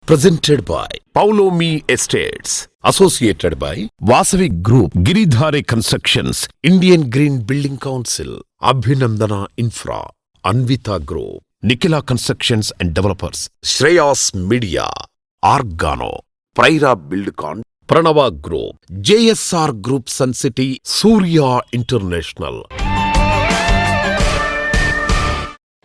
Presented by Paulomi Estates. Associated by Vasavi Group, Giridhare Constructions, Indian Green Building Council, Abhinandana Infra, Anvita Group, Nikila Constructions and Developers, Shreyas Media, Argano, Praira Buildcon, Pranava Group, JSR Group Sun City, Surya International.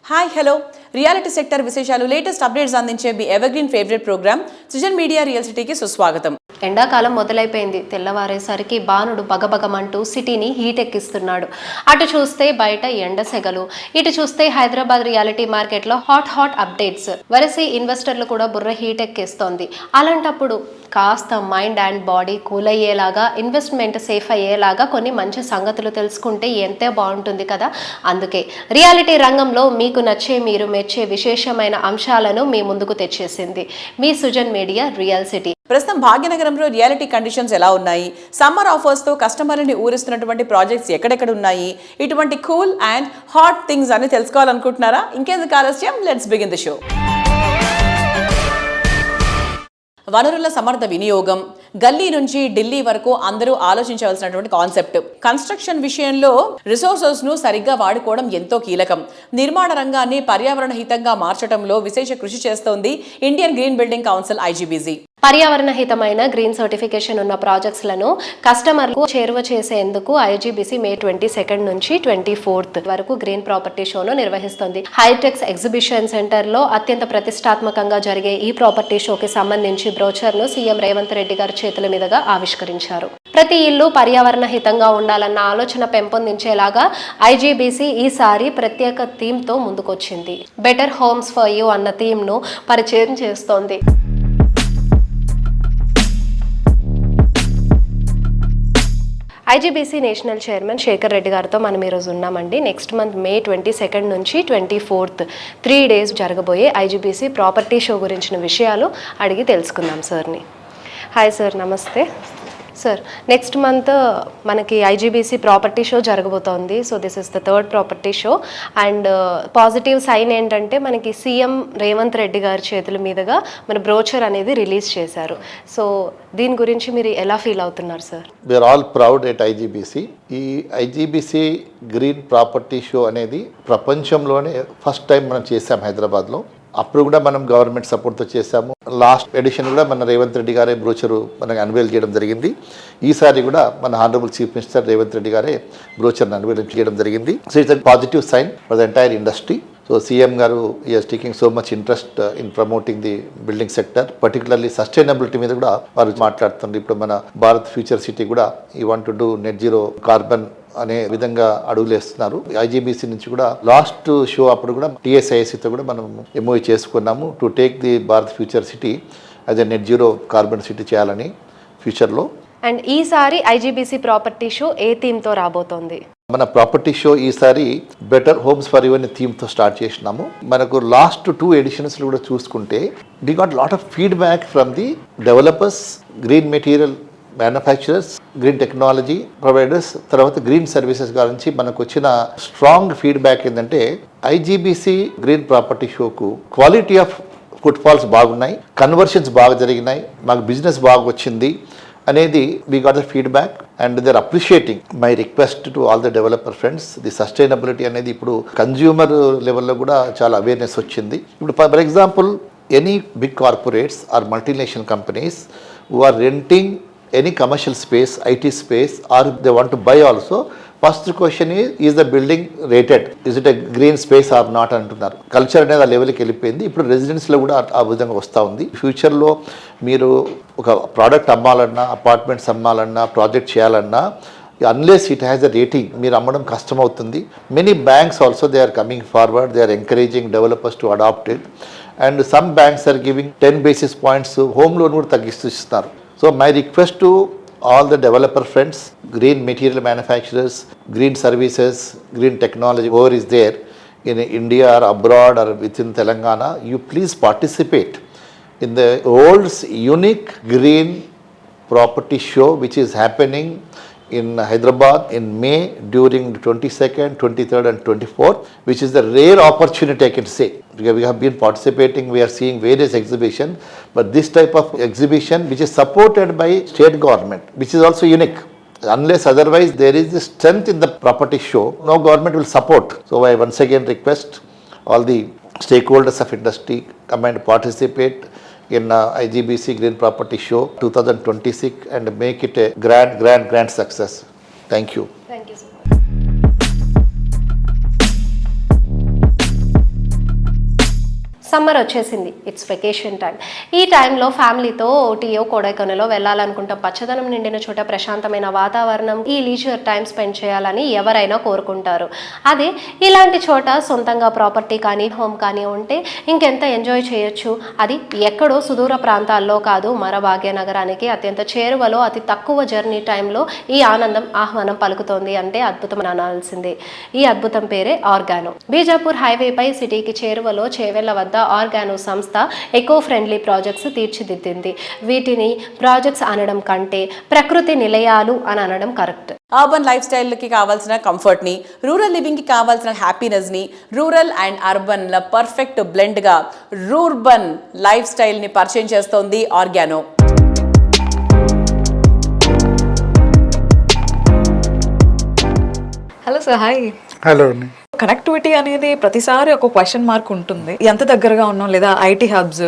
Hi hello reality sector విశేషాలు latest updates అందించే మీ evergreen favourite programme Sujan media real సిటీకి సుస్వాగతం. ఎండాకాలం మొదలైపోయింది. తెల్లవారేసరికి బాణుడు బగబగమంటూ సిటీని heat ఎక్కిస్తున్నాడు. అటు చూస్తే బయట ఎండ సెగలు, ఇటు చూస్తే హైదరాబాద్ రియాలిటీ మార్కెట్లో హాట్ అప్డేట్స్. వరసి ఇన్వెస్టర్లు కూడా బుర్ర హీట్ ఎక్కిస్తోంది. అలాంటప్పుడు కాస్త మైండ్ అండ్ బాడీ కూల్ అయ్యేలాగా, ఇన్వెస్ట్మెంట్ సేఫ్ అయ్యేలాగా కొన్ని మంచి సంగతులు తెలుసుకుంటే ఎంతే బాగుంటుంది కదా. అందుకే రియాలిటీ రంగంలో మీకు నచ్చే, మీరు మెచ్చే విశేషమైన అంశాలను మీ ముందుకు తెచ్చేసింది మీ సుజన్ మీడియా రియల్ సిటీ. ప్రస్తుతం భాగ్యనగరంలో రియాలిటీ కండిషన్స్ ఎలా ఉన్నాయి, సమ్మర్ ఆఫర్స్తో కస్టమర్ని ఊరిస్తున్నటువంటి ప్రాజెక్ట్స్ ఎక్కడెక్కడ ఉన్నాయి, ఇటువంటి కూల్ అండ్ హాట్ థింగ్స్ అని తెలుసుకోవాలనుకుంటున్నారా? ఇంకెందుకు ఆలస్యం, లెట్స్ బిగిన్ ది షో. వనరుల సమర్థ వినియోగం గల్లీ నుంచి ఢిల్లీ వరకు అందరూ ఆలోచించవలసినటువంటి కాన్సెప్ట్. కన్స్ట్రక్షన్ విషయంలో రిసోర్సెస్ ను సరిగ్గా వాడుకోవడం ఎంతో కీలకం. నిర్మాణ రంగాన్ని పర్యావరణ హితంగా మార్చడంలో విశేష కృషి చేస్తోంది Indian green building council IGBC. పర్యావరణ హితమైన గ్రీన్ సర్టిఫికేషన్ ఉన్న ప్రాజెక్ట్స్లను కస్టమర్లకు చేరువ చేసేందుకు ఐజీబీసీ మే 22 నుంచి 24 వరకు గ్రీన్ ప్రాపర్టీ షోను నిర్వహిస్తుంది. హైటెక్స్ ఎగ్జిబిషన్ సెంటర్లో అత్యంత ప్రతిష్టాత్మకంగా జరిగే ఈ ప్రాపర్టీ షోకి సంబంధించి బ్రోచర్ను సీఎం రేవంత్ రెడ్డి గారి చేతుల మీదుగా ఆవిష్కరించారు. ప్రతి ఇల్లు పర్యావరణ హితంగా ఉండాలన్న ఆలోచన పెంపొందించేలాగా ఐజీబీసీ ఈసారి ప్రత్యేక థీమ్తో ముందుకొచ్చింది. బెటర్ హోమ్స్ ఫర్ యూ అన్న థీమ్ను పరిచయం చేస్తోంది. IGBC national chairman Shekhar Reddy గారితో మనం ఈరోజు ఉన్నామండి. నెక్స్ట్ మంత్ మే 22 నుంచి 24 3 days జరగబోయే ఐజీబీసీ ప్రాపర్టీ షో గురించిన విషయాలు అడిగి తెలుసుకుందాం సార్ని. హాయ్ సార్, నమస్తే సార్. నెక్స్ట్ మంత్ మనకి ఐజీబీసీ ప్రాపర్టీ షో జరగబోతోంది. So this is the 3rd property show. And positive sign ఏంటంటే మనకి సీఎం రేవంత్ రెడ్డి గారి చేతుల మీదుగా మన బ్రోచర్ అనేది రిలీజ్ చేశారు. సో దీని గురించి మీరు ఎలా ఫీల్ అవుతున్నారు sir? We're all proud at IGBC. ఈ ఐజీబీసీ గ్రీన్ ప్రాపర్టీ షో అనేది ప్రపంచంలోనే ఫస్ట్ టైం మనం చేసాం హైదరాబాద్లో. అప్పుడు కూడా మనం గవర్నమెంట్ సపోర్ట్తో చేశాము. లాస్ట్ ఎడిషన్ కూడా మన రేవంత్ రెడ్డి గారే బ్రోచరు మనకు అన్వేల్ చేయడం జరిగింది. ఈసారి కూడా మన honourable chief minister Revanth Reddy గారే బ్రోచర్ని అన్వేల్ చేయడం జరిగింది. So it's a positive sign for the entire industry. So CM గారు is taking so much interest in promoting the building sector, particularly sustainability మీద కూడా వారు మాట్లాడుతున్నారు. ఇప్పుడు మన భారత్ ఫ్యూచర్ సిటీ కూడా ఈ want to do net zero carbon అనే విధంగా అడుగులేస్తున్నారు. ఐజీబీసీ నుంచి కూడా లాస్ట్ షో అప్పుడు కూడా టీఎస్ఐఎస్సితో కూడా మనం ఎంఓయూ చేసుకున్నాము to take the Bharat future city as a net zero carbon city చేయాలని ఫ్యూచర్లో. అండ్ ఈసారి ఐజీబీసీ ప్రాపర్టీ షో ఏ థీమ్తో రాబోతోంది? మన ప్రాపర్టీ షో ఈసారి బెటర్ హోమ్స్ ఫర్ యూ అనే థీమ్తో స్టార్ట్ చేసినాము. మనకు లాస్ట్ 2 editions కూడా చూసుకుంటే we got lot of feedback from the developers, green material manufacturers, green technology providers, తర్వాత గ్రీన్ సర్వీసెస్ గురించి మనకు వచ్చిన స్ట్రాంగ్ ఫీడ్బ్యాక్ ఏంటంటే ఐజీబీసీ గ్రీన్ ప్రాపర్టీ షోకు క్వాలిటీ ఆఫ్ ఫుట్ఫాల్స్ బాగున్నాయి, కన్వర్షన్స్ బాగా జరిగినాయి, మాకు బిజినెస్ బాగా వచ్చింది అనేది we got the feedback. And they are appreciating my request to all the developer friends. The sustainability అనేది ఇప్పుడు కన్జ్యూమర్ లెవెల్లో కూడా చాలా అవేర్నెస్ వచ్చింది. ఇప్పుడు for example any big corporates or multinational companies who are renting any commercial space, IT space, or they want to buy also, first question is the building rated? Is it a green space or not అంటున్నారు. Culture అనేది ఆ లెవెల్కి వెళ్ళిపోయింది. ఇప్పుడు రెసిడెన్స్లో కూడా ఆ విధంగా వస్తూ ఉంది. ఫ్యూచర్లో మీరు ఒక ప్రోడక్ట్ అమ్మాలన్నా, అపార్ట్మెంట్స్ అమ్మాలన్నా, ప్రాజెక్ట్ చేయాలన్నా, unless it has a rating మీరు అమ్మడం కష్టం అవుతుంది. Many banks also they are coming forward, they are encouraging developers to adopt it. And some banks are giving 10 basis points home loan కూడా తగ్గిస్తూ ఇస్తున్నారు. So my request to all the developer friends, green material manufacturers, green services, green technology, whoever is there in India or abroad or within Telangana, you please participate in the world's unique green property show which is happening in Hyderabad in May during the 22nd, 23rd and 24th, which is the rare opportunity I can say. We have been participating, we are seeing various exhibitions, but this type of exhibition which is supported by state government, which is also unique. Unless otherwise there is the strength in the property show, no government will support. So I once again request all the stakeholders of industry come and participate in IGBC Green Property Show 2026 and make it a grand success. Thank you. Thank you so much. Summer వచ్చేసింది, it's vacation time. ఈ టైంలో ఫ్యామిలీతో ఓటీయో కొడైకెనాలో వెళ్ళాలనుకుంటాం. పచ్చదనం నిండిన చోట ప్రశాంతమైన వాతావరణం, ఈ లీజర్ టైం స్పెండ్ చేయాలని ఎవరైనా కోరుకుంటారు. అదే ఇలాంటి చోట సొంతంగా ప్రాపర్టీ కానీ హోమ్ కానీ ఉంటే ఇంకెంత ఎంజాయ్ చేయొచ్చు. అది ఎక్కడో సుదూర ప్రాంతాల్లో కాదు, మన భాగ్యనగరానికి అత్యంత చేరువలో అతి తక్కువ జర్నీ టైంలో ఈ ఆనందం ఆహ్వానం పలుకుతోంది అంటే అద్భుతం అనాల్సిందే. ఈ అద్భుతం పేరే ఆర్గానో. బీజాపూర్ హైవేపై సిటీకి చేరువలో చేవెళ్ల వద్ద ఆర్గానో సంస్థ ఎకో ఫ్రెండ్లీ ప్రాజెక్ట్స్ తీర్చిదిద్దింది. వీటిని ప్రాజెక్ట్స్ అనడం కంటే ప్రకృతి నిలయాలు అని అనడం కరెక్ట్. అర్బన్ లైఫ్ స్టైల్కి కావాల్సిన కంఫర్ట్ని, రూరల్ లివింగ్కి కావాల్సిన హ్యాపీనెస్ని, రూరల్ అండ్ అర్బన్ల పర్ఫెక్ట్ బ్లెండ్గా రూర్బన్ లైఫ్ స్టైల్ని పరిచయం చేస్తోంది Organo. Hello sir, hi. Hello అండి. కనెక్టివిటీ అనేది ప్రతిసారి ఒక క్వశ్చన్ మార్క్ ఉంటుంది. ఎంత దగ్గరగా ఉన్నాం, లేదా ఐటీ హబ్స్,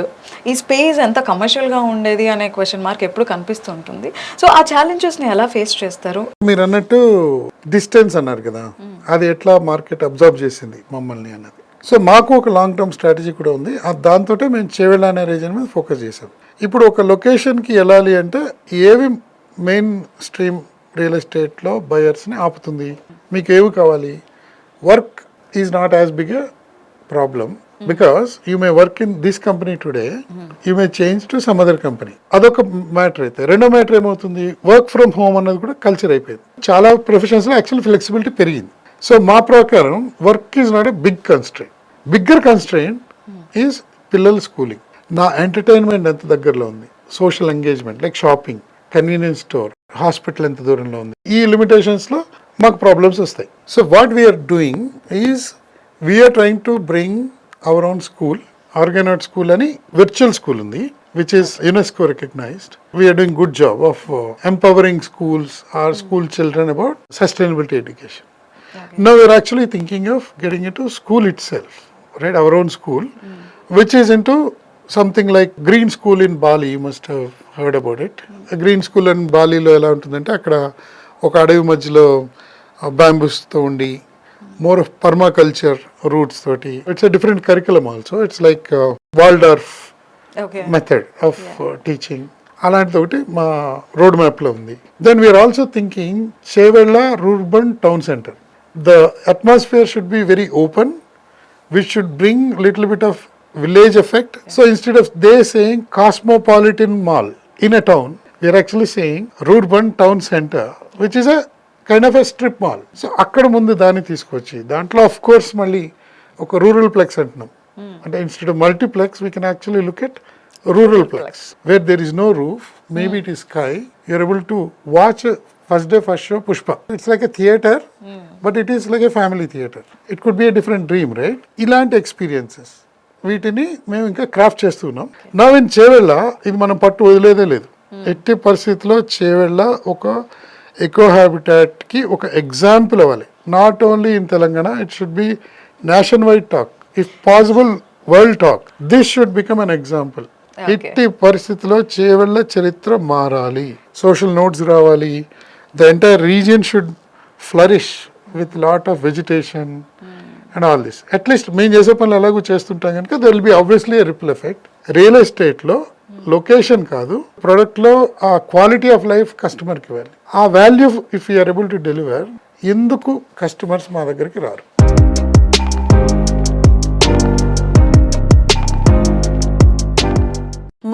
ఈ స్పేస్ ఎంత కమర్షియల్గా ఉండేది అనే క్వశ్చన్ మార్క్ ఎప్పుడు కనిపిస్తూ ఉంటుంది. సో ఆ ఛాలెంజెస్ని ఎలా ఫేస్ చేస్తారు? మీరు అన్నట్టు డిస్టెన్స్ అన్నారు కదా, అది ఎట్లా మార్కెట్ అబ్జర్వ్ చేసింది మమ్మల్ని అన్నది. సో మాకు ఒక లాంగ్ టర్మ్ స్ట్రాటజీ కూడా ఉంది. దాంతో మేము చేవెళ్ళ అనే రీజన్ మీద ఫోకస్ చేసాం. ఇప్పుడు ఒక లొకేషన్కి వెళ్ళాలి అంటే ఏవి మెయిన్ స్ట్రీమ్ రియల్ ఎస్టేట్లో బయర్స్ని ఆపుతుంది, మీకు ఏవి కావాలి? Work is not as big a problem because you may work in this company today, you may change to some other company. అదొక మ్యాటర్ అయితే, రెండో మ్యాటర్ ఏమవుతుంది, వర్క్ ఫ్రమ్ హోమ్ అన్నది కూడా కల్చర్ అయిపోయింది. చాలా ప్రొఫెషన్స్లో యాక్చువల్ ఫ్లెక్సిబిలిటీ పెరిగింది. సో మా ప్రకారం work is not a big constraint. Bigger constraint is పిల్లల స్కూలింగ్. నా ఎంటర్టైన్మెంట్ ఎంత దగ్గరలో ఉంది, social engagement like shopping, convenience store, hospital ఎంత దూరంలో ఉంది, ఈ లిమిటేషన్స్లో మాకు ప్రాబ్లమ్స్ వస్తాయి. So what we're doing is we're trying to bring our own school. ఆర్గానోట్ స్కూల్ అని విర్చువల్ స్కూల్ ఉంది, which is UNESCO recognised. We're doing good job of empowering schools or school children about sustainability education. Now we're actually thinking of getting into school itself, right? Our own school, which is into something like green school in Bali. You must have heard about it. A green school in Bali lo ela untundante akkada oka adavi madhyalo bamboos tho undi more of permaculture roots toti. It's a different curriculum also. It's like Waldorf method of teaching. అలాంటిది ఒకటి మా road మ్యాప్లో ఉంది. Then we're also thinking Chevella rurban town centre. The atmosphere should be very open, which should bring little bit of village effect. So instead of they saying cosmopolitan mall in a town, we are actually saying Rurban Town Center, which is a kind of a strip mall. So akkada mundu dani తీసుకొచ్చి దాంట్లో of course మళ్ళీ ఒక rural ప్లెక్స్ అంటున్నాం. అంటే instead of multiplex, we can actually look at rural plex, where there is no roof, maybe it is sky, you are able to watch first day first show Pushpa. It's like a theater, but it is like a family theater. It could be a different dream, right? ఇలాంటి experiences వీటిని మేము ఇంకా craft చేస్తున్నాం. నా in Chevella ఇది మనం పట్టు వదిలేదే లేదు. ఎట్టి పరిస్థితిలో చేవెళ్ళ ఒక ఎకో హ్యాబిటాట్కి ఒక ఎగ్జాంపుల్ అవ్వాలి. Not only in Telangana, it should be nation wide talk, if possible world talk. This should become an example. ఇట్టి పరిస్థితిలో చేవెళ్ళ చరిత్ర మారాలి, సోషల్ నోట్స్ రావాలి. The entire region should flourish with lot of vegetation and all this. At least మేము చేసే పనులు ఎలాగో చేస్తుంటాం కనుక there will be obviously a ripple effect. Real ఎస్టేట్లో లొకేషన్ కాదు, ప్రొడక్ట్లో ఆ క్వాలిటీ ఆఫ్ లైఫ్ కస్టమర్కి ఇవ్వాలి. ఆ value if you are able to deliver, ఎందుకు కస్టమర్స్ మా దగ్గరికి రారు?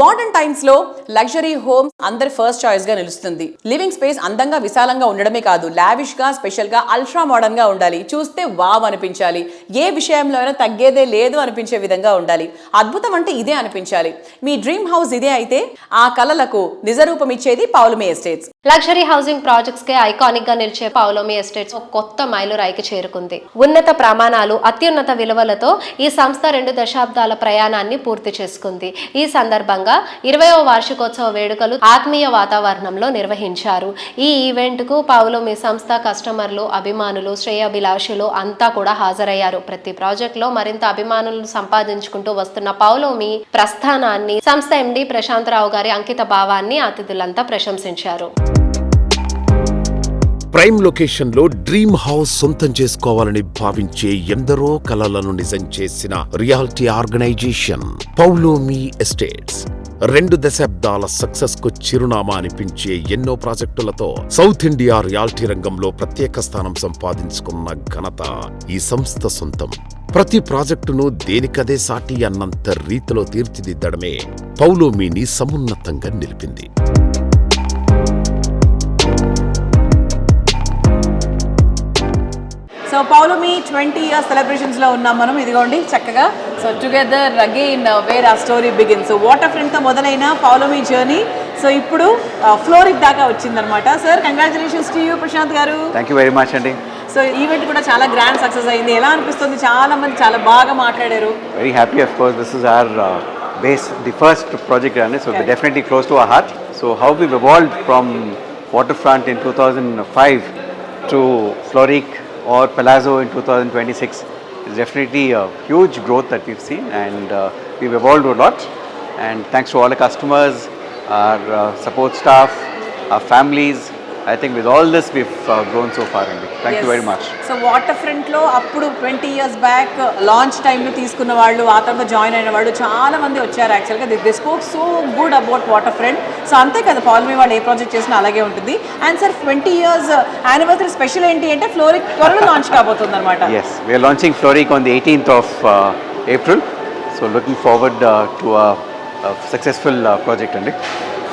మోడర్న్ టైమ్స్ లో లగ్జరీ హోమ్ అందరి ఫస్ట్ చాయిస్ గా నిలుస్తుంది. లివింగ్ స్పేస్ అందంగా విశాలంగా ఉండడమే కాదు, లావిష్ గా, స్పెషల్ గా, అల్ట్రా మోడర్న్ గా ఉండాలి. చూస్తే వావ్ అనిపించాలి. ఏ విషయంలో అయినా తగ్గేదే లేదు అనిపించే విధంగా ఉండాలి. అద్భుతం అంటే ఇదే అనిపించాలి. మీ డ్రీమ్ హౌస్ ఇదే అయితే ఆ కలలకు నిజరూపం ఇచ్చేది Paulomi estates. Luxury housing projects కే ఐకానిక్ గా నిలిచే పౌలమి ఎస్టేట్స్ ఒక కొత్త మైలురాయికి చేరుకుంది. ఉన్నత ప్రమాణాలు, అత్యున్నత విలువలతో ఈ సంస్థ 2 దశాబ్దాల ప్రయాణాన్ని పూర్తి చేసుకుంది. ఈ సందర్భంగా 20వ వార్షికోత్సవ వేడుకలు ఆత్మీయ వాతావరణంలో నిర్వహించారు. ఈ ఈవెంట్ కు పౌలమి సంస్థ కస్టమర్లు, అభిమానులు, శ్రేయాభిలాషులు అంతా కూడా హాజరయ్యారు. ప్రతి ప్రాజెక్ట్ లో మరింత అభిమానులను సంపాదించుకుంటూ వస్తున్న పౌలమి ప్రస్థానాన్ని సంస్థ ఎండి ప్రశాంతరావు గారి అంకిత భావాన్ని అతిథులంతా ప్రశంసించారు. ప్రైమ్ లొకేషన్ లో డ్రీమ్ హౌస్ సొంతం చేసుకోవాలని భావించే ఎందరో కలలను నిజం చేసిన రియాలిటీ ఆర్గనైజేషన్ పౌలోమి ఎస్టేట్స్. 2 దశాబ్దాల సక్సెస్ కు చిరునామా అనిపించే ఎన్నో ప్రాజెక్టులతో సౌత్ ఇండియా రియాలిటీ రంగంలో ప్రత్యేక స్థానం సంపాదించుకున్న ఘనత ఈ సంస్థ సొంతం. ప్రతి ప్రాజెక్టును దేనికదే సాటి అన్నంత రీతిలో తీర్చిదిద్దడమే పౌలోమిని సమున్నతంగా నిలిపింది. సో పౌలమి 20 ఇయర్స్ సెలబ్రేషన్స్ లో ఉన్నాం మనం. ఇదిగోండి చక్కగా. సో టుగెదర్ అగైన్ వేర్ ఆ story begin. So water front తో మొదలైన పౌలమి జర్నీ సో ఇప్పుడు ఫ్లోరిక్ దాకా వచ్చిందనమాట. Sir congratulations to you Prashant గారు. థ్యాంక్ యూ వెరీ మచ్ అండి. సో ఈవెంట్ కూడా చాలా గ్రాండ్ సక్సెస్ అయింది. ఎలా అనిపిస్తుంది? చాలా మంది చాలా బాగా మాట్లాడారు. Very happy. Of course this is our base, the first project run, so they're definitely close to our heart. So how we've evolved from waterfront in 2005 to Floric or Palazzo in 2026 is definitely a huge growth that we've seen, and we've evolved a lot, and thanks to all the customers, our support staff, our families. I think with all this we've grown so far, and thank you very much. So water front లో అప్పుడు 20 years back launch టైంలో తీసుకున్న వాళ్ళు, ఆ తర్వాత join అయిన వాళ్ళు చాలా మంది వచ్చారు. యాక్చువల్గా the spoke so good about water front. So అంతే కదా, పౌలమి వాళ్ళు ఏ ప్రాజెక్ట్ చేసినా అలాగే ఉంటుంది. And sir 20 years anniversary special ఏంటి అంటే ఫ్లోరిక్ త్వరలో లాంచ్ కాబోతుంది అనమాట. Yes, we are launching Floric on the 18th of April. So looking forward to a successful project అండి.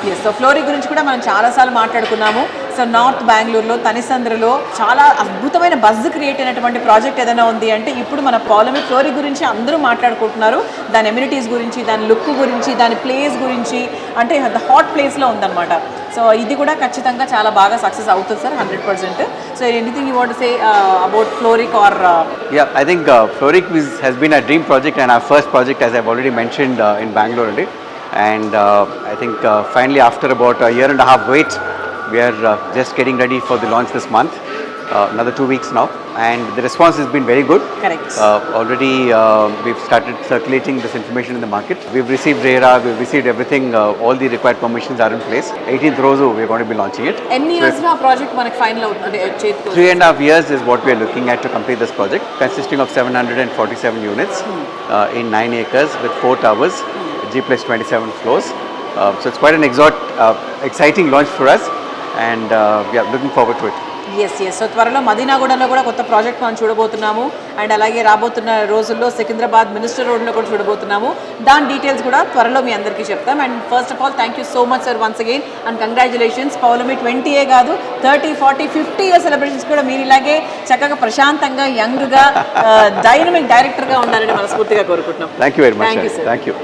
ఎస్, సో ఫ్లోరిక్ గురించి కూడా మనం చాలాసార్లు మాట్లాడుకున్నాము. సో నార్త్ బెంగళూరులో తనిసంద్రలో చాలా అద్భుతమైన బజ్ క్రియేట్ అయినటువంటి ప్రాజెక్ట్ ఏదైనా ఉంది అంటే ఇప్పుడు మన పౌలమి ఫ్లోరిక్ గురించి అందరూ మాట్లాడుకుంటున్నారు. దాని ఎమ్యూనిటీస్ గురించి, దాని లుక్ గురించి, దాని ప్లేస్ గురించి, అంటే హాట్ ప్లేస్లో ఉందన్నమాట. సో ఇది కూడా ఖచ్చితంగా చాలా బాగా సక్సెస్ అవుతుంది sir, 100%. So anything you want to say about ఫ్లోరిక్ or? Yeah, I think Floric has been a dream project and our first project, as I've already mentioned, in Bangalore only. And I think finally after about a year and a half wait, we are just getting ready for the launch this month. Another 2 weeks now, and the response has been very good. Correct. Already we've started circulating this information in the market. We've received RERA, we've received everything, all the required permissions are in place. 18th Rosu we're going to be launching it. ఎన్ని years లో ఆ project మనకి final అవుతుంది? 3.5 years is what we are looking at to complete this project, consisting of 747 units in 9 acres with 4 towers, G+27 floors. So it's quite an exciting launch for us, and we are looking forward to it. Yes. So త్వరలో మదీనాగూడలో కూడా కొత్త project మనం చూడబోతున్నాము. And అలాగే రాబోతున్న రోజుల్లో Secunderabad minister రోడ్లో కూడా చూడబోతున్నాము. దాని డీటెయిల్స్ కూడా త్వరలో మీ అందరికీ చెప్తాం. And first of all thank you so much sir once again, and congratulations. Paulami 20 కాదు 30, 40, 50 ఇయర్స్ సెలబ్రేషన్స్ కూడా మీరు ఇలాగే చక్కగా ప్రశాంతంగా, యంగ్గా, డైనమిక్ డైరెక్టర్గా ఉండాలని మనస్ఫూర్తిగా కోరుకుంటున్నాం. Thank you very much. Thank you, sir. Thank you.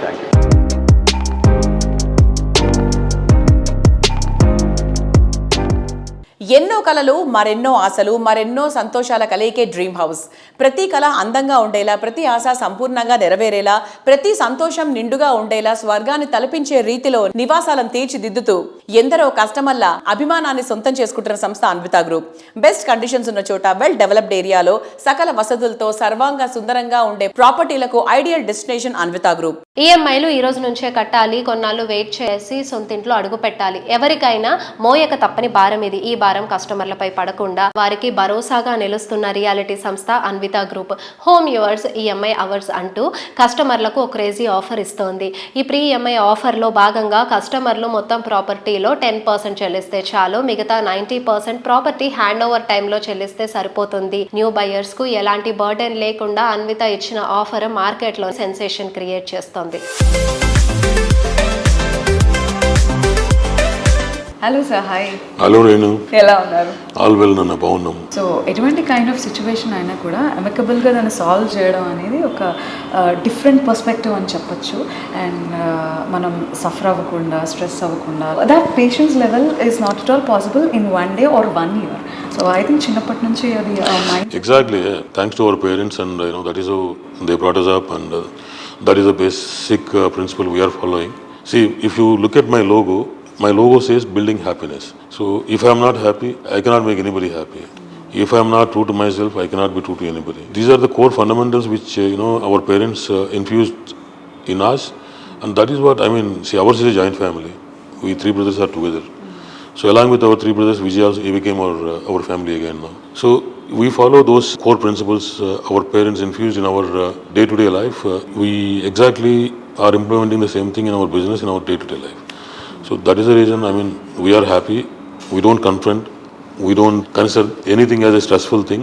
ఎన్నో కలలు, మరెన్నో ఆశలు, మరెన్నో సంతోషాల కలయికే డ్రీమ్ హౌస్. ప్రతి కళ అందంగా ఉండేలా, ప్రతి ఆశ సంపూర్ణంగా నెరవేరేలా, ప్రతి సంతోషం నిండుగా ఉండేలా స్వర్గాన్ని తలపించే రీతిలో నివాసాలను తీర్చిదిద్దుతూ ఎందరో కస్టమర్ల అభిమానాన్ని సొంతం చేసుకుంటున్న సంస్థ అన్విత గ్రూప్. బెస్ట్ కండిషన్స్ ఉన్న చోట, వెల్ డెవలప్డ్ ఏరియాలో, సకల వసతులతో సర్వాంగ సుందరంగా ఉండే ప్రాపర్టీలకు ఐడియల్ డెస్టినేషన్ అన్విత గ్రూప్. ఈఎంఐలు ఈ రోజు నుంచే కట్టాలి, కొన్నాళ్ళు వెయిట్ చేసి సొంతింట్లో అడుగు పెట్టాలి. ఎవరికైనా మోయక తప్పని భారం ఇది. ఈ భారం కస్టమర్లపై పడకుండా వారికి భరోసాగా నిలుస్తున్న రియాలిటీ సంస్థ Anvita group. Home yours EMI ours అంటూ కస్టమర్లకు ఒక క్రేజీ ఆఫర్ ఇస్తోంది. ఈ ప్రీ ఈఎంఐ ఆఫర్లో భాగంగా కస్టమర్లు మొత్తం ప్రాపర్టీలో 10% చెల్లిస్తే చాలు, మిగతా 90% ప్రాపర్టీ హ్యాండ్ ఓవర్ టైంలో చెల్లిస్తే సరిపోతుంది. న్యూ బయర్స్ కు ఎలాంటి బర్డెన్ లేకుండా అన్విత ఇచ్చిన ఆఫర్ మార్కెట్లో సెన్సేషన్ క్రియేట్ చేస్తోంది. Hello sir, hi. Hello Renu, ఎలా ఉన్నారు? ఆల్ వెల్ నాన్న, బాగున్నాం. సో ఎటువంటి కైండ్ ఆఫ్ సిచ్యువేషన్ అయినా కూడా అమికబుల్గా దాన్ని సాల్వ్ చేయడం అనేది ఒక డిఫరెంట్ పర్స్పెక్టివ్ అని చెప్పొచ్చు. అండ్ మనం సఫర్ అవ్వకుండా, స్ట్రెస్ అవ్వకుండా, that patience level is not at all possible in 1 day or 1 year. So I think చిన్నప్పటి నుంచి అది mind. Exactly, yeah. Thanks to our parents, and that is how they brought us up, and that is the basic principle we are following. See, if you look at my logo says building happiness. So if I am not happy, I cannot make anybody happy. If I am not true to myself, I cannot be true to anybody. These are the core fundamentals which our parents infused in us, and that is what I mean. See, ours is a joint family. We 3 brothers are together. So along with our 3 brothers, Vijay also became our family again now. So we follow those core principles our parents infused in our day-to-day life. We exactly are implementing the same thing in our business, in our day-to-day life. So that is the reason, I mean, we are happy. We don't confront. We don't consider anything as a stressful thing.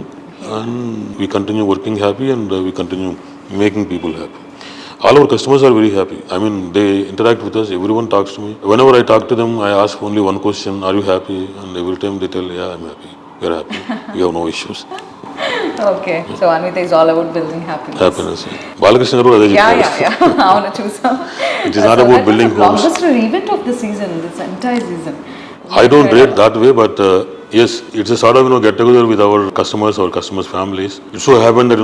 And we continue working happy, and we continue making people happy. All our customers are very happy. I mean, they interact with us. Everyone talks to me. Whenever I talk to them, I ask only one question: are you happy? And every time they tell, yeah, I'm happy. We are happy. We have no issues. Okay, so Anvita is all about building happiness. Happiness. Balakrishna గారు అదే చెప్పారు. అవును, చూసాం. It is not about building homes. Longest event of the season, this entire season. I don't rate that way, but yes, it's a sort of get together with our customers' families. It so happened that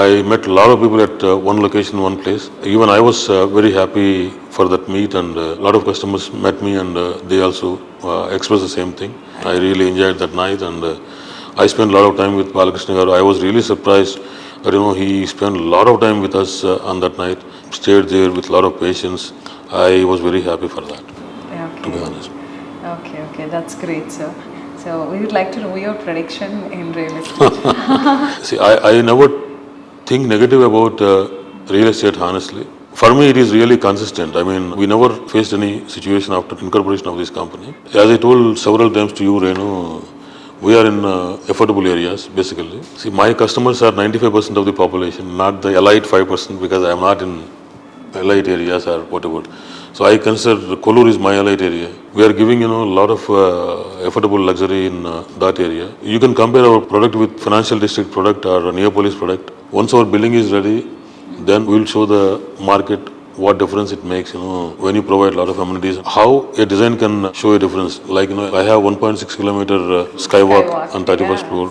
I met a lot of people at one location, one place. Even I was very happy for that meet, and a lot of customers met me, and they also expressed the same thing. I really enjoyed that night, and I spent a lot of time with Balakrishna garu. I was really surprised that he spent a lot of time with us on that night. Stayed there with a lot of patience. I was very happy for that, to be honest. Okay, that's great, sir. So we would like to know your prediction in real estate. See, I never think negative about real estate, honestly. For me, it is really consistent. I mean, we never faced any situation after incorporation of this company. As I told several times to you, Renu, we are in affordable areas, basically. See, my customers are 95% of the population, not the elite 5%, because I am not in elite areas or whatever. So I consider Kollur is my elite area. We are giving a lot of affordable luxury in that area. You can compare our product with Financial District product or Neopolis product. Once our building is ready, then we will show the market what difference it makes, when you provide a lot of amenities, how a design can show a difference. Like, I have 1.6 kilometer skywalk on 31st floor.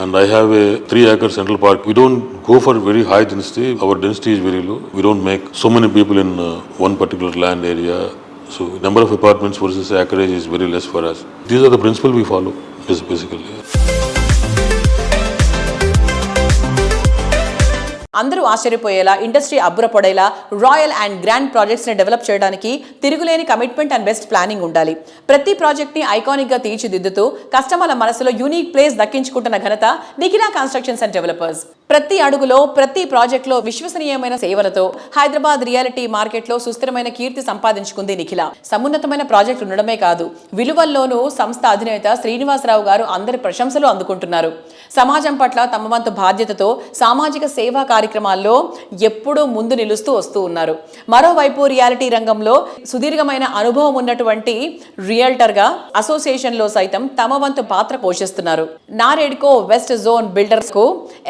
And I have a 3-acre central park. We don't go for very high density. Our density is very low. We don't make so many people in one particular land area. So number of apartments versus acreage is very less for us. These are the principles we follow, basically. అందరూ ఆశ్చర్యపోయేలా, industry అబ్బురపడేలా royal and grand ప్రాజెక్ట్స్ని develop చేయడానికి తిరుగులేని commitment and best planning ఉండాలి. ప్రతి ప్రాజెక్ట్ని ఐకానిక్గా తీర్చిదిద్దుతూ కస్టమర్ల మనసులో యూనిక్ ప్లేస్ దక్కించుకుంటున్న ఘనత నిఖిలా కన్స్ట్రక్షన్స్ అండ్ డెవలపర్స్. ప్రతి అడుగులో, ప్రతి ప్రాజెక్టులో విశ్వసనీయమైన సేవలతో హైదరాబాద్ రియాలిటీ మార్కెట్లో సుస్థిరమైన కీర్తి సంపాదించుకుంది నిఖిల. సమున్నతమైన ప్రాజెక్టు ఉండడమే కాదు, విలువల్లోనూ సంస్థ అధినేత శ్రీనివాసరావు గారు అందరి ప్రశంసలు అందుకుంటున్నారు. సమాజం పట్ల తమ వంతు బాధ్యతతో సామాజిక సేవా కార్యక్రమాల్లో ఎప్పుడూ ముందు నిలుస్తూ వస్తూ ఉన్నారు. మరోవైపు రియాలిటీ రంగంలో సుదీర్ఘమైన అనుభవం ఉన్నటువంటి రియల్టర్గా అసోసియేషన్లో సైతం తమ వంతు పాత్ర పోషిస్తున్నారు. నారెడ్కో వెస్ట్ జోన్ బిల్డర్స్ కు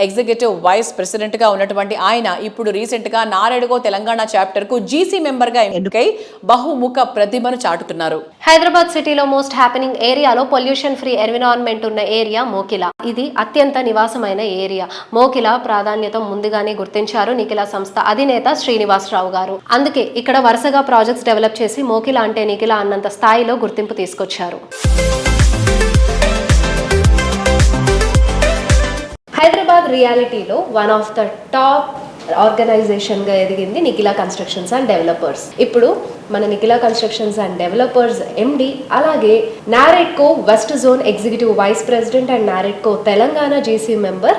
ఎగ్జిక్యూటివ్ వైస్ ప్రెసిడెంట్ గా ఉన్నటువంటి ఆయన ఇప్పుడు రీసెంట్ గా నారెడ్కో తెలంగాణ చాప్టర్ కు జీసీ మెంబర్ గా ఎన్నికై బహుముఖ ప్రతిభను చాటుతున్నారు. హైదరాబాద్ సిటీలో మోస్ట్ హ్యాపెనింగ్ ఏరియాలో పొల్యూషన్ ఫ్రీ ఎన్విరాన్మెంట్ ఉన్న ఏరియా మోకిలా. ఇది అత్యంత నివాసమైన ఏరియా. మోకిలా ప్రాధాన్యత ముందుగానే గుర్తించారు నిఖిలా సంస్థ అధినేత శ్రీనివాసరావు గారు. అందుకే ఇక్కడ వరుసగా ప్రాజెక్ట్స్ డెవలప్ చేసి మోకిలా అంటే నిఖిలా అన్నంత స్థాయిలో గుర్తింపు తీసుకొచ్చారు. హైదరాబాద్ రియాలిటీలో వన్ ఆఫ్ ద టాప్ ఆర్గనైజేషన్గా ఎదిగింది నిఖిలా కన్స్ట్రక్షన్స్ అండ్ డెవలపర్స్. ఇప్పుడు మన Nikhila constructions and developers MD, అలాగే NAREDCO west zone executive vice president and NAREDCO Telangana GC member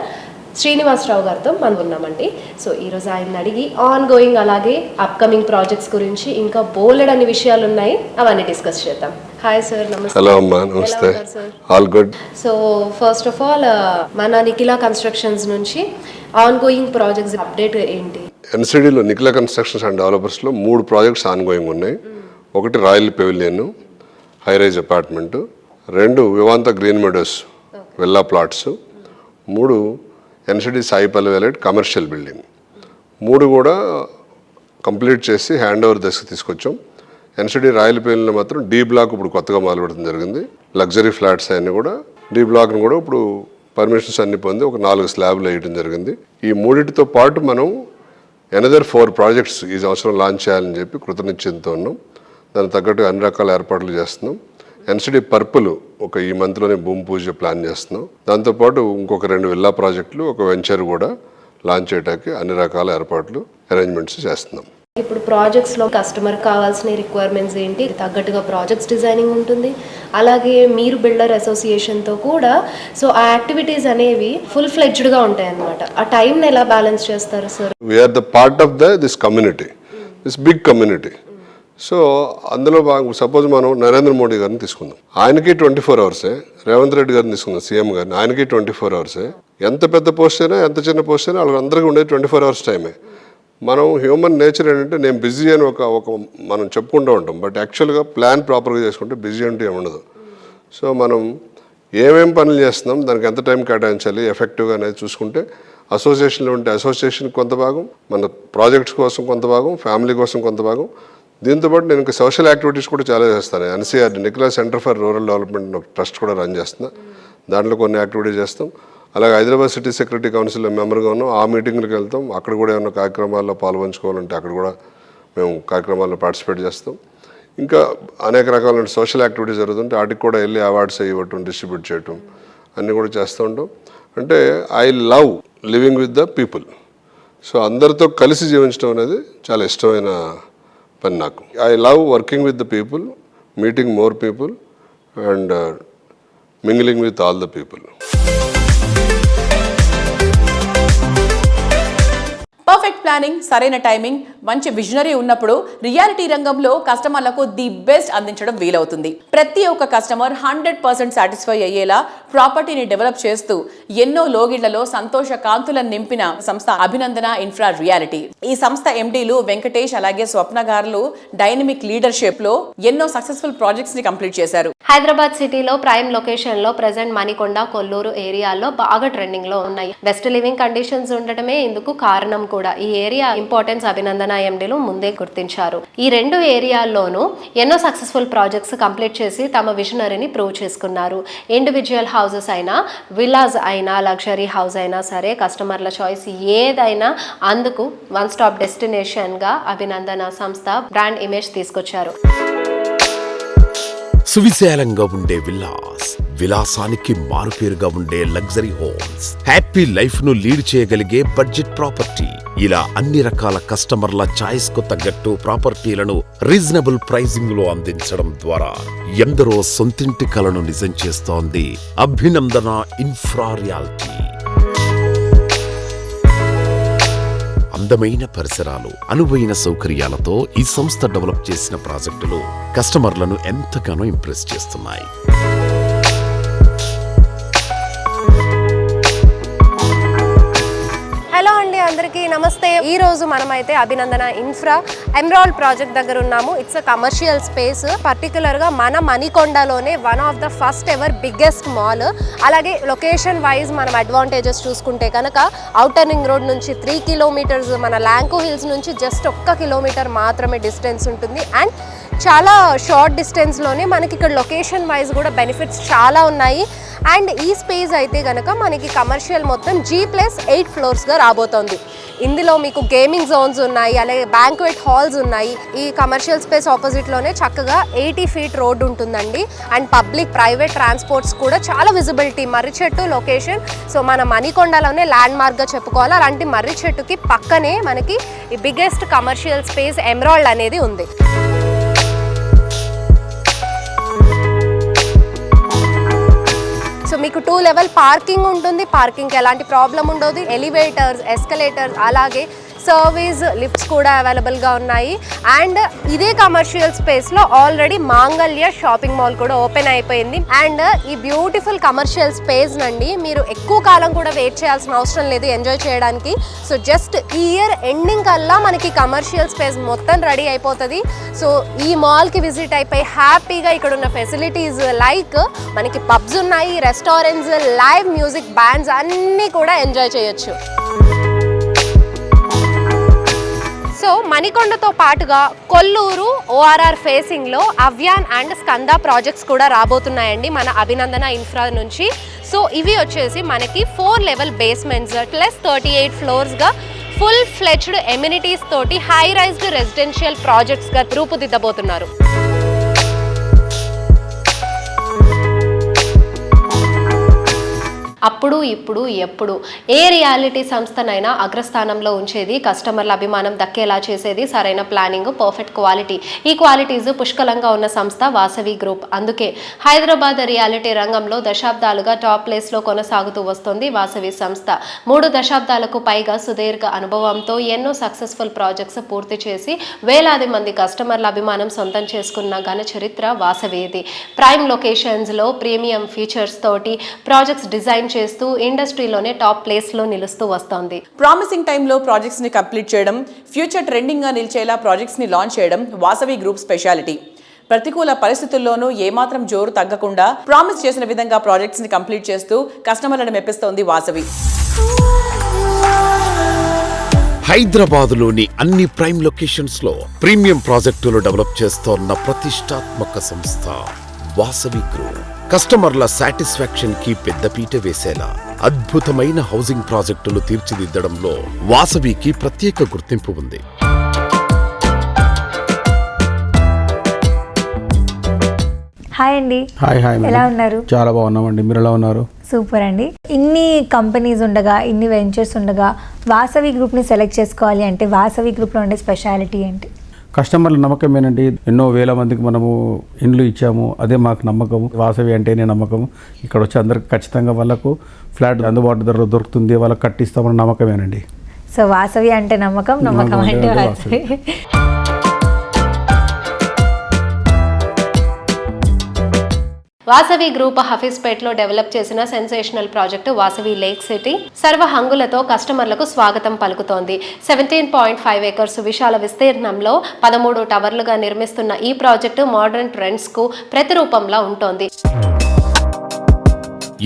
Srinivasarao గారితో మనం ఉన్నామండి. సో ఈరోజు ఆయన అడిగి ఆన్ గోయింగ్ అలాగే అప్కమింగ్ ప్రాజెక్ట్స్ గురించి ఇంకా బోలెడ్ అన్ని విషయాలు ఉన్నాయి, అవన్నీ డిస్కస్ చేద్దాం. హాయ్ సార్, నమస్తే. హలో అమ్మా, నమస్తే. All good. So first of all మన నిఖిలా కన్స్ట్రక్షన్స్ నుంచి ఆన్ గోయింగ్ ప్రాజెక్ట్స్ అప్డేట్ ఏంటి? ఎన్సిడిలో నిఖిలా కన్స్ట్రక్షన్స్ అండ్ డెవలపర్స్లో 3 ప్రాజెక్ట్స్ ఆన్ గోయింగ్ ఉన్నాయి. ఒకటి royal pavilion, high rise apartment, 2 Vivanta green meadows villa plots, 3 NCD Saipalli వెలైట్ కమర్షియల్ బిల్డింగ్. 3 కూడా కంప్లీట్ చేసి హ్యాండ్ ఓవర్ దశకు తీసుకొచ్చాం. ఎన్సిడి రాయలపల్లిలో మాత్రం డి బ్లాక్ ఇప్పుడు కొత్తగా మొదలుపెట్టడం జరిగింది. లగ్జరీ ఫ్లాట్స్ అన్నీ కూడా డి బ్లాక్ను కూడా ఇప్పుడు పర్మిషన్స్ అన్ని పొంది ఒక 4 స్లాబ్లు వేయడం జరిగింది. ఈ 3టితో పాటు మనం ఎనదర్ 4 ప్రాజెక్ట్స్ ఈ సంవత్సరం లాంచ్ చేయాలని చెప్పి కృతనిశ్చయంతో ఉన్నాం. దానికి తగ్గట్టు అన్ని రకాల ఏర్పాట్లు చేస్తున్నాం. ఎన్సిడి పర్పుల్ ఈ మంత్లోనే భూమి పూజ ప్లాన్ చేస్తున్నాం. దాంతోపాటు ఇంకొక 2 విల్లా ప్రాజెక్టులు, ఒక వెంచర్ కూడా లాంచ్ చేయడానికి అన్ని రకాల ఏర్పాట్లు అరేంజ్మెంట్స్ చేస్తున్నాం. ఇప్పుడు ప్రాజెక్ట్స్లో కస్టమర్ కావాల్సిన రిక్వైర్మెంట్స్ ఏంటి, తగ్గట్టుగా ప్రాజెక్ట్స్ డిజైనింగ్ ఉంటుంది. అలాగే మీరు బిల్డర్ అసోసియేషన్తో కూడా సో ఆ యాక్టివిటీస్ అనేవి ఫుల్ ఫ్లెడ్జ్డ్గా ఉంటాయి అన్నమాట. ఆ టైంని ఎలా బ్యాలెన్స్ చేస్తారు sir? We're the part of this community, this big community. So అందులో భాగంగా సపోజ్ మనం నరేంద్ర మోడీ గారిని తీసుకుందాం, ఆయనకి 24 అవర్సే. రేవంత్ రెడ్డి గారిని తీసుకుందాం, సీఎం గారిని, ఆయనకి 24 అవర్సే. ఎంత పెద్ద పోస్ట్ అయినా ఎంత చిన్న పోస్ట్ అయినా వాళ్ళందరికీ ఉండేది 24 అవర్స్ టైమే. మనం హ్యూమన్ నేచర్ ఏంటంటే నేను బిజీ అని ఒక మనం చెప్పుకుంటూ ఉంటాం, బట్ యాక్చువల్గా ప్లాన్ ప్రాపర్గా చేసుకుంటే బిజీ అంటే ఏముండదు. సో మనం ఏమేం పనులు చేస్తున్నాం, దానికి ఎంత టైం కేటాయించాలి ఎఫెక్టివ్గా అనేది చూసుకుంటే అసోసియేషన్లో ఉంటే అసోసియేషన్కి కొంత భాగం, మన ప్రాజెక్ట్స్ కోసం కొంత భాగం, ఫ్యామిలీ కోసం కొంత భాగం. దీంతోపాటు నేను ఇంకా సోషల్ యాక్టివిటీస్ కూడా చాలా చేస్తాను. NCR Nicola centre for rural development trust కూడా రన్ చేస్తున్నా, దాంట్లో కొన్ని యాక్టివిటీస్ చేస్తాం. అలాగే హైదరాబాద్ సిటీ సెక్యూరిటీ కౌన్సిల్లో మెంబర్గా ఉన్నాం, ఆ మీటింగ్లకు వెళ్తాం. అక్కడ కూడా ఏమైనా కార్యక్రమాల్లో పాల్పంచుకోవాలంటే అక్కడ కూడా మేము కార్యక్రమాల్లో పార్టిసిపేట్ చేస్తాం. ఇంకా అనేక రకాలైన సోషల్ యాక్టివిటీస్ జరుగుతుంటే వాటికి కూడా వెళ్ళి అవార్డ్స్ ఇవ్వటం, డిస్ట్రిబ్యూట్ చేయటం అన్నీ కూడా చేస్తూ ఉంటాం. అంటే I love living with the people. So అందరితో కలిసి జీవించడం అనేది చాలా ఇష్టమైన పని నాకు. I love working with the people, meeting more people and mingling with all the people. Perfect planning, సరైన టైమింగ్, మంచి విజనరీ ఉన్నప్పుడు రియాలిటీ రంగంలో కస్టమర్లకు ది బెస్ట్ అందించడం వీలవుతుంది. ప్రతి ఒక్క కస్టమర్ 100% సాటిస్ఫై అయ్యేలా ప్రాపర్టీని డెవలప్ చేస్తూ ఎన్నో లోగిళ్లలో సంతోష కాంతులను నింపిన సంస్థ అభినందన ఇన్ఫ్రా రియాలిటీ. ఈ సంస్థ ఎండీలు వెంకటేష్ అలాగే స్వప్న గారు డైనమిక్ లీడర్షిప్ లో ఎన్నో సక్సెస్ఫుల్ ప్రాజెక్ట్స్ ని కంప్లీట్ చేశారు. హైదరాబాద్ సిటీలో ప్రైమ్ లొకేషన్ లో ప్రెజెంట్ మణికొండ, కొల్లూరు ఏరియాల్లో బాగా ట్రెండింగ్ లో ఉన్నాయి. బెస్ట్ లివింగ్ కండిషన్స్ ఉండటమే ఇందుకు కారణం కూడా. ఈ ఏరియా ఇంపార్టెన్స్ అభినందన ఎండీలు ముందే గుర్తించారు. ఈ 2 ఏరియాల్లోనూ ఎన్నో సక్సెస్ఫుల్ ప్రాజెక్ట్స్ కంప్లీట్ చేసి తమ విజనరీని ప్రూవ్ చేసుకున్నారు. ఇండివిజువల్ హౌసెస్ అయినా, విల్లాస్ అయినా, లగ్జరీ హౌస్ అయినా సరే, కస్టమర్ల చాయిస్ ఏదైనా అందుకు వన్ స్టాప్ డెస్టినేషన్ గా అభినందన సంస్థ బ్రాండ్ ఇమేజ్ తీసుకొచ్చారు. సువిశాలంగా ఉండే విల్లాస్, విలాసానికి మారుపేరుగా ఉండే లగ్జరీ హోమ్స్, హ్యాపీ లైఫ్ ను లీడ్ చేయగలిగే బడ్జెట్ ప్రాపర్టీ, ఇలా అన్ని రకాల కస్టమర్ల చాయిస్ కు తగ్గట్టు ప్రాపర్టీలను రీజనబుల్ ప్రైసింగ్ లో అందించడం ద్వారా ఎందరో సొంతింటి కలను నిజం చేస్తోంది అభినందన ఇన్ఫ్రా రియాలిటీ. అందమైన పరిసరాలు, అనువైన సౌకర్యాలతో ఈ సంస్థ డెవలప్ చేసిన ప్రాజెక్టులు కస్టమర్లను ఎంతగానో ఇంప్రెస్ చేస్తున్నాయి. హలో అండి, అందరికీ నమస్తే. ఈ రోజు మనమైతే అభినందన ఇన్ఫ్రా ఎమరాల్డ్ ప్రాజెక్ట్ దగ్గర ఉన్నాము. It's a commercial space. Particular గా మన మణికొండలోనే one of the first ever biggest mall. అలాగే లొకేషన్ వైజ్ మనం అడ్వాంటేజెస్ చూసుకుంటే కనుక ఔటర్ రింగ్ రోడ్ నుంచి 3 కిలోమీటర్స్, మన ల్యాంకో హిల్స్ నుంచి జస్ట్ 1 కిలోమీటర్ మాత్రమే డిస్టెన్స్ ఉంటుంది. అండ్ చాలా షార్ట్ డిస్టెన్స్లోనే మనకి ఇక్కడ లొకేషన్ వైజ్ కూడా బెనిఫిట్స్ చాలా ఉన్నాయి. అండ్ ఈ స్పేస్ అయితే కనుక మనకి కమర్షియల్ మొత్తం G+8 ఫ్లోర్స్గా రాబోతోంది. ఇందులో మీకు గేమింగ్ జోన్స్ ఉన్నాయి, అలాగే బ్యాంక్వెట్ హాల్స్ ఉన్నాయి. ఈ కమర్షియల్ స్పేస్ ఆపోజిట్లోనే చక్కగా 80 ఫీట్ రోడ్ ఉంటుందండి. అండ్ పబ్లిక్ ప్రైవేట్ ట్రాన్స్పోర్ట్స్ కూడా చాలా విజిబిలిటీ. మర్రి చెట్టు లొకేషన్, సో మన మణికొండలోనే ల్యాండ్ మార్క్గా చెప్పుకోవాలి. అలాంటి మర్రి చెట్టుకి పక్కనే మనకి ఈ బిగ్గెస్ట్ కమర్షియల్ స్పేస్ ఎమరాల్డ్ అనేది ఉంది. సో మీకు 2 లెవెల్ పార్కింగ్ ఉంటుంది. పార్కింగ్కి ఎలాంటి ప్రాబ్లం ఉండదు. ఎలివేటర్స్, ఎస్కలేటర్స్, అలాగే సర్వీస్ లిఫ్ట్స్ కూడా అవైలబుల్గా ఉన్నాయి. అండ్ ఇదే కమర్షియల్ స్పేస్లో ఆల్రెడీ మాంగళ్య షాపింగ్ మాల్ కూడా ఓపెన్ అయిపోయింది. అండ్ ఈ బ్యూటిఫుల్ కమర్షియల్ స్పేస్ నండి మీరు ఎక్కువ కాలం కూడా వెయిట్ చేయాల్సిన అవసరం లేదు ఎంజాయ్ చేయడానికి. సో జస్ట్ ఈ ఇయర్ ఎండింగ్ కల్లా మనకి కమర్షియల్ స్పేస్ మొత్తం రెడీ అయిపోతుంది. సో ఈ మాల్కి విజిట్ అయిపోయి హ్యాపీగా ఇక్కడ ఉన్న ఫెసిలిటీస్ లైక్ మనకి పబ్స్ ఉన్నాయి, రెస్టారెంట్స్, లైవ్ మ్యూజిక్ బ్యాండ్స్ అన్నీ కూడా ఎంజాయ్ చేయొచ్చు. సో మణికొండతో పాటుగా కొల్లూరు ORR ఫేసింగ్లో అవ్యాన్ అండ్ స్కంద ప్రాజెక్ట్స్ కూడా రాబోతున్నాయండి మన అభినందన ఇన్ఫ్రా నుంచి. సో ఇవి వచ్చేసి మనకి 4 లెవెల్ బేస్మెంట్స్ ప్లస్ 38 ఫ్లోర్స్గా ఫుల్ ఫ్లెడ్జ్డ్ ఎమ్యూనిటీస్ తోటి హై రైజ్డ్ రెసిడెన్షియల్ ప్రాజెక్ట్స్గా రూపుదిద్దబోతున్నారు. అప్పుడు ఇప్పుడు ఎప్పుడు ఏ రియాలిటీ సంస్థనైనా అగ్రస్థానంలో ఉంచేది, కస్టమర్ల అభిమానం దక్కేలా చేసేది సరైన ప్లానింగ్, పర్ఫెక్ట్ క్వాలిటీ. ఈ క్వాలిటీస్ పుష్కలంగా ఉన్న సంస్థ వాసవి గ్రూప్. అందుకే హైదరాబాద్ రియాలిటీ రంగంలో దశాబ్దాలుగా టాప్ ప్లేస్లో కొనసాగుతూ వస్తుంది వాసవి సంస్థ. 3 దశాబ్దాలకు పైగా సుదీర్ఘ అనుభవంతో ఎన్నో సక్సెస్ఫుల్ ప్రాజెక్ట్స్ పూర్తి చేసి వేలాది మంది కస్టమర్ల అభిమానం సొంతం చేసుకున్న ఘన చరిత్ర వాసవిది. ప్రైమ్ లొకేషన్స్లో ప్రీమియం ఫీచర్స్ తోటి ప్రాజెక్ట్స్ డిజైన్ చేస్తూ ఇండస్ట్రీలోనే టాప్ ప్లేస్ లో నిలుస్తూ వస్తోంది. ప్రామిసింగ్ టైంలో ప్రాజెక్ట్స్ ని కంప్లీట్ చేయడం, ఫ్యూచర్ ట్రెండింగ్ గా నిలిచేలా ప్రాజెక్ట్స్ ని లాంచ్ చేయడం వాసవి గ్రూప్ స్పెషాలిటీ. ప్రతికూల పరిస్థితుల్లోనూ ఏమాత్రం జోరు తగ్గకుండా ప్రామిస్ చేసిన విధంగా ప్రాజెక్ట్స్ ని కంప్లీట్ చేస్తూ కస్టమర్లను మెప్పిస్తోంది వాసవి. హైదరాబాదులోని అన్ని ప్రైమ్ లొకేషన్స్ లో ప్రీమియం ప్రాజెక్టులు డెవలప్ చేస్తోన్న ప్రతిష్టాత్మక సంస్థ వాసవి గ్రూప్. కస్టమర్ల సాటిస్ఫాక్షన్ కి పెద్దపీట వేసేలా అద్భుతమైన హౌసింగ్ ప్రాజెక్టులు తీర్చిదిద్దడంలో వాసవికి ప్రత్యేక గుర్తింపు ఉంది. హాయ్ అండి. హాయ్ ఎలా ఉన్నారు? చాలా బాగున్నామండి. మీరు ఎలా ఉన్నారు? సూపర్ అండి. ఇన్ని కంపెనీస్ ఉండగా, ఇన్ని వెంచర్స్ ఉండగా వాసవి గ్రూప్ని సెలెక్ట్ చేసుకోవాలి అంటే వాసవి గ్రూప్లో ఉండే స్పెషాలిటీ ఏంటి? కస్టమర్ల నమ్మకమేనండి. ఎన్నో వేల మందికి మనము ఇండ్లు ఇచ్చాము, అదే మాకు నమ్మకము. వాసవి అంటేనే నమ్మకము. ఇక్కడ వచ్చి అందరికి ఖచ్చితంగా వాళ్ళకు ఫ్లాట్ అందుబాటు ధరలో దొరుకుతుంది, వాళ్ళకి కట్టిస్తామన్న నమ్మకమేనండి. సో వాసవి అంటే నమ్మకం, నమ్మకం అంటే వాసవి. వాసవి గ్రూప్ హఫీజ్పేట్లో డెవలప్ చేసిన sensational project Vasavi lake city సర్వ హంగులతో కస్టమర్లకు స్వాగతం పలుకుతోంది. 17.5 ఏకర్స్ విశాల విస్తీర్ణంలో 13 టవర్లుగా నిర్మిస్తున్న ఈ ప్రాజెక్టు మోడర్న్ ట్రెండ్స్ కు ప్రతిరూపంలా ఉంటోంది.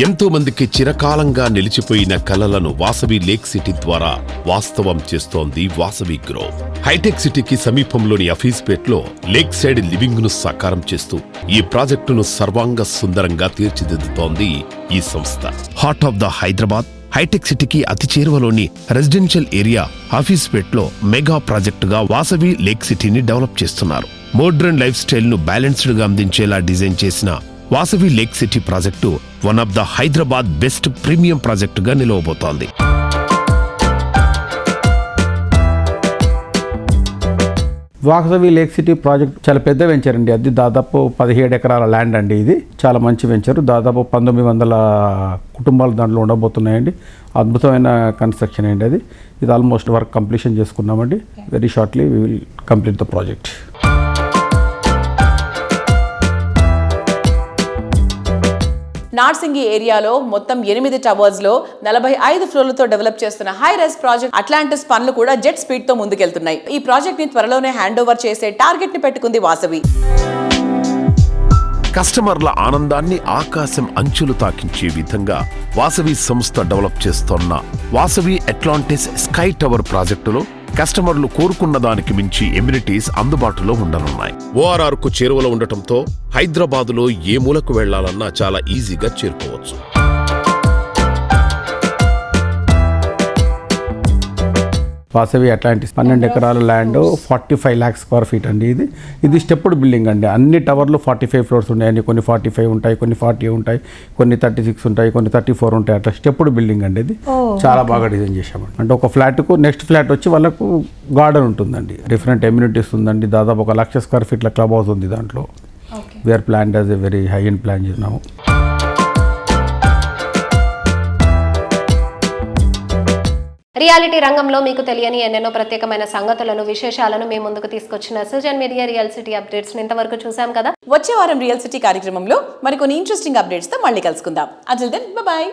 ఎంతో మందికి చిరకాలంగా నిలిచిపోయిన కలలను వాసవి లేక్ సిటీ ద్వారా వాస్తవం చేస్తోంది వాసవి గ్రూప్. హైటెక్ సిటీకి సమీపంలోని అఫీజ్పేట్లో లేక్ సైడ్ లివింగ్ ను సాకారం చేస్తూ ఈ ప్రాజెక్టును సర్వాంగ సుందరంగా తీర్చిదిద్దుతోంది ఈ సంస్థ. Heart of the Hyderabad hitech సిటీకి అతి చేరువలోని రెసిడెన్షియల్ ఏరియా అఫీజ్పేట్లో మెగా ప్రాజెక్టుగా వాసవి లేక్ సిటీని డెవలప్ చేస్తున్నారు. మోడ్రన్ లైఫ్ స్టైల్ ను బ్యాలెన్స్డ్ గా అందించేలా డిజైన్ చేసిన Vasavi lake city project one of the Hyderabad best premium ప్రాజెక్టుగా నిలవబోతోంది. వాసవి లేక్ సిటీ ప్రాజెక్ట్ చాలా పెద్ద వెంచర్ అండి. అది దాదాపు 17 ఎకరాల ల్యాండ్ అండి. ఇది చాలా మంచి వెంచర్. దాదాపు 1900 కుటుంబాలు దాంట్లో ఉండబోతున్నాయండి. అద్భుతమైన కన్స్ట్రక్షన్ అండి అది. ఇది ఆల్మోస్ట్ వర్క్ కంప్లీషన్ చేసుకున్నామండి. Very shortly we will complete the project. Narsingi ఏరియాలో మొత్తం 8 టవర్స్ లో 45 ఫ్లోర్లతో డెవలప్ చేస్తున్న హై రైజ్ ప్రాజెక్ట్ అట్లాంటిస్ పనులు కూడా జెట్ స్పీడ్ తో ముందుకెళ్తున్నాయి. ఈ ప్రాజెక్ట్ ని త్వరలోనే హ్యాండ్ ఓవర్ చేసే టార్గెట్ ని పెట్టుకుంది వాసవి. కస్టమర్ల ఆనందాన్ని ఆకాశం అంచులు తాకించే విధంగా వాసవి సంస్థ డెవలప్ చేస్తోన్న వాసవి అట్లాంటిస్ స్కై టవర్ ప్రాజెక్టులో కస్టమర్లు కోరుకున్న దానికి మించి ఎమ్యూనిటీస్ అందుబాటులో ఉండనున్నాయి. ORR కు చేరువలో ఉండటంతో హైదరాబాదులో ఏ మూలకు వెళ్లాలన్నా చాలా ఈజీగా చేరుకోవచ్చు. వాసవి అట్లాంటిస్ 12 ఎకరాల ల్యాండ్ 45 lakhs స్క్వేర్ ఫీట్ అండి. ఇది స్టెప్డ్ బిల్డింగ్ అండి. అన్ని టవర్లు 45 ఫ్లోర్స్ ఉన్నాయండి. కొన్ని 45 ఉంటాయి, కొన్ని 40 ఉంటాయి, కొన్ని 36 ఉంటాయి, కొన్ని 34 ఉంటాయి. అట్లా స్టెప్డ్ బిల్డింగ్ అండి. ఇది చాలా బాగా డిజైన్ చేశామండి. అంటే ఒక ఫ్లాట్కు నెక్స్ట్ ఫ్లాట్ వచ్చి వాళ్ళకు గార్డెన్ ఉంటుందండి. డిఫరెంట్ ఎమ్యూనిటీస్ ఉందండి. దాదాపు 1 లక్ష స్క్వేర్ ఫీట్ల క్లబ్ హౌస్ ఉంది దాంట్లో. We're plan as a very high and plan చేసినాము. రియాలిటీ రంగంలో మీకు తెలియని ఎన్నెన్నో ప్రత్యేకమైన సంగతులను, విశేషాలను మీ ముందుకు తీసుకొచ్చిన Sujan media real city updates ఇంతవరకు చూసాం కదా. వచ్చే వారం రియల్ సిటీ కార్యక్రమంలో మరికొన్ని ఇంట్రెస్టింగ్ అప్డేట్స్ తో మళ్ళీ కలుసుకుందాం. అటిల్ దెన్ బై.